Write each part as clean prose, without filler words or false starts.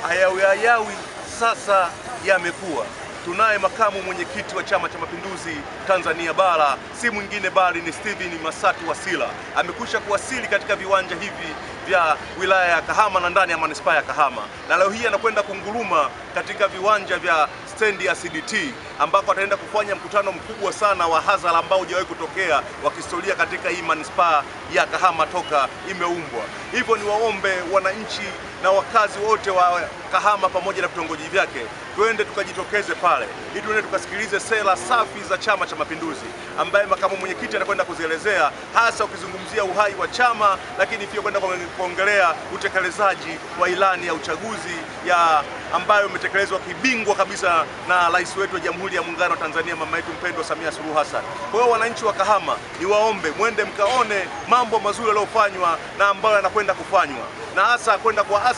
hayawi sasa yamekuwa. Tunaye makamu mwenyekiti wa Chama cha Mapinduzi Tanzania Bara, si mwingine bali ni Steven Masatu Wasila. Amekwisha kuwasili katika viwanja hivi vya wilaya ya Kahama na ndani ya manispaa ya Kahama, na leo hii anakwenda kunguruma katika viwanja vya stendi ya CDT ambako ataenda kufanya mkutano mkubwa sana wa hadhara ambao hujawahi kutokea wa kihistoria katika hii manispaa ya Kahama toka imeumbwa. Hivyo ni waombe wananchi na wakazi wote wa Kahama pamoja na vitongoji vyake, twende tukajitokeze pale ili tuende tukasikilize sera safi za Chama cha Mapinduzi ambaye makamu mwenyekiti anakwenda kuzielezea, hasa ukizungumzia uhai wa chama, lakini pia kwenda kuongelea utekelezaji wa ilani ya uchaguzi ambayo imetekelezwa kibingwa kabisa na rais wetu wa Jamhuri ya Muungano wa Tanzania, mama yetu mpendwa Samia Suluhu Hassan. Kwa hiyo wananchi wa Kahama ni waombe mwende mkaone mambo mazuri yaliyofanywa na ambayo yanakwenda kufanywa, na hasa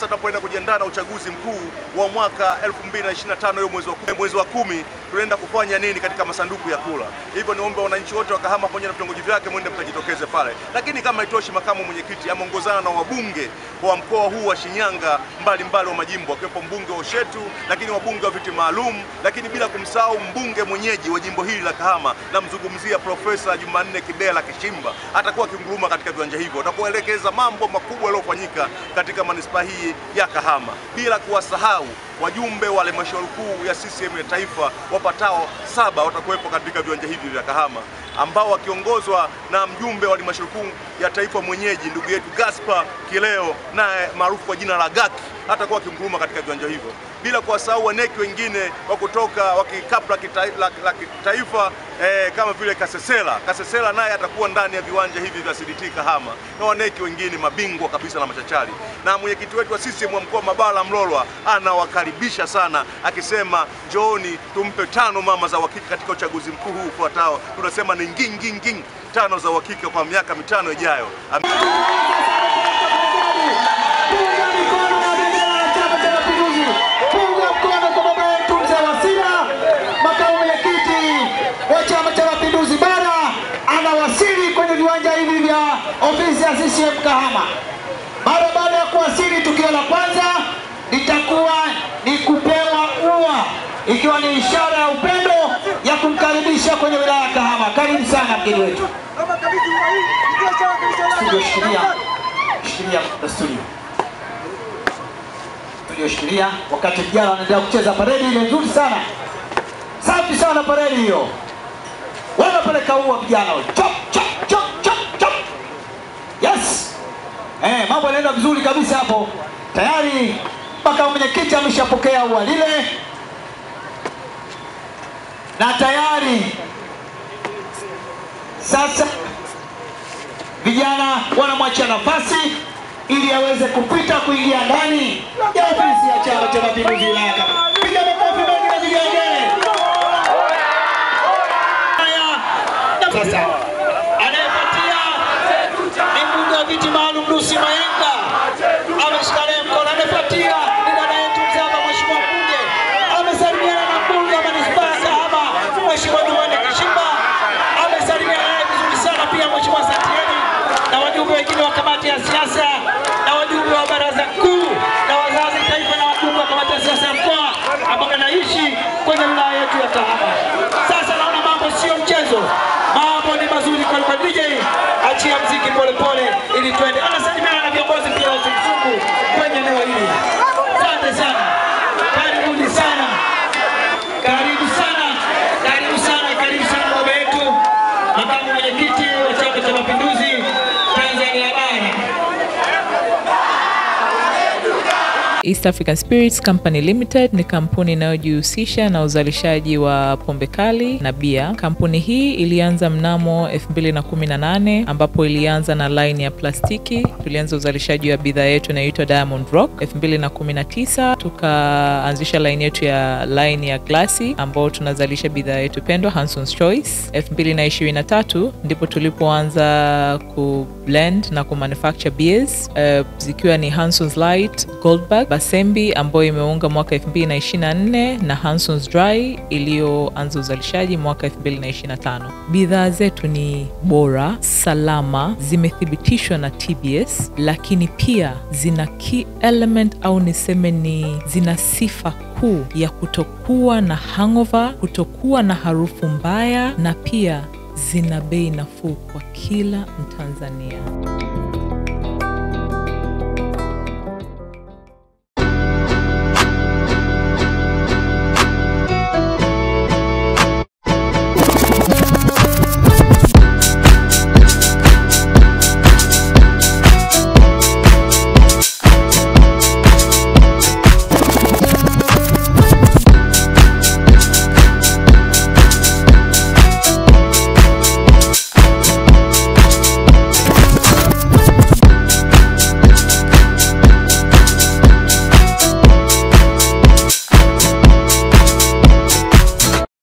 tunapoenda kujiandaa na uchaguzi mkuu wa mwaka 2025 hiyo mwezi wa 10 tunaenda kufanya nini katika masanduku ya kura. Hivyo niombe wananchi wote wa Kahama pamoja na vitongoji vyake mwende mkajitokeze pale. Lakini kama itoshi, makamu mwenyekiti ameongozana na wabunge wa mkoa huu wa Shinyanga mbalimbali wa majimbo, akiwepo mbunge wa Ushetu, lakini wabunge wa viti maalum, lakini bila kumsahau mbunge mwenyeji wa jimbo hili la Kahama, namzungumzia Profesa Jumanne Kibela Kishimba. Atakuwa akinguruma katika viwanja hivyo, atakuelekeza mambo makubwa yaliyofanyika katika manispaa hii ya Kahama, bila kuwasahau wajumbe wa halmashauri kuu ya CCM ya taifa wapatao 7 watakuwepo katika viwanja hivi vya Kahama, ambao wakiongozwa na mjumbe wa halmashauri kuu ya taifa mwenyeji ndugu yetu Gaspar Kileo, naye maarufu kwa jina la Gaki, atakuwa akinguruma katika viwanja hivyo, bila kuwasahau waneki wengine wa kutoka wakikapla la kitaifa kama vile Kasesela naye atakuwa ndani ya viwanja hivi vya CDT Kahama, na waneki wengine mabingwa kabisa na machachari. Na mwenyekiti wetu wa CCM wa mkoa Mabala Mlolwa anawakaribisha sana, akisema njooni tumpe 5 mama za uhakika katika uchaguzi mkuu huu ufuatao. Tunasema ni nging 5 za uhakika kwa miaka 5 ijayo. Anawasili kwenye viwanja hivi vya ofisi ya CCM Kahama. Mara baada ya kuwasili, tukio la kwanza litakuwa ni kupewa ua, ikiwa ni ishara ya upendo ya kumkaribisha kwenye wilaya ya Kahama. Karibu sana mgeni wetu. Shikilia wakati vijana wanaendelea kucheza paredi ile nzuri sana. Safi sana paredi hiyo. Wanapeleka ua vijana. Chop. Yes. Mambo yanaenda vizuri kabisa hapo. Tayari makamu mwenyekiti ameshapokea ua lile. Na tayari sasa vijana wanamwachia nafasi ili aweze kupita kuingia ndani ya ofisi ya Chama cha Mapinduzi wilaya. Piga makofi mengi na vigelegele. Sasa anayepatia ni mbunge wa viti maalum Lucy Mayenga, ameshika mkono. Anayepatia ni dada yetu mzaba mheshimiwa mbunge, amesalimiana na mbunge wa manispaa ya Kahama mheshimiwa Jumanne Kishimba, amesalimiana naye vizuri sana pia mheshimiwa Santieni, na wajumbe wengine wa kamati ya siasa na wajumbe wa baraza kuu na wazazi taifa na wajumbe wa kamati ya siasa ya mkoa ambao wanaishi kwenye wilaya yetu ya Kahama. Sasa naona mambo sio mchezo. Mambo ni mazuri kwa DJ, achia mziki pole ili twende. Anasalimiana na viongozi pia wa Kizungu kwenye eneo hili. Asante sana. Karibu sana baba yetu, makamu mwenyekiti wa Chama cha Mapinduzi Tanzania Bara. East African Spirits Company Limited ni kampuni inayojihusisha na uzalishaji wa pombe kali na bia. Kampuni hii ilianza mnamo 2018 ambapo ilianza na line ya plastiki. Tulianza uzalishaji wa bidhaa yetu inayoitwa Diamond Rock. 2019 tukaanzisha line yetu ya line ya glasi ambao tunazalisha bidhaa yetu pendwa Hanson's Choice. 2023 ndipo tulipoanza ku blend na ku manufacture beers zikiwa ni Hanson's Light, Goldberg Basembi ambayo imeunga mwaka 2024 na Hanson's Dry iliyoanza uzalishaji mwaka 2025. Bidhaa zetu ni bora, salama, zimethibitishwa na TBS, lakini pia zina key element au niseme ni zina sifa kuu ya kutokuwa na hangover, kutokuwa na harufu mbaya, na pia zina bei nafuu kwa kila Mtanzania.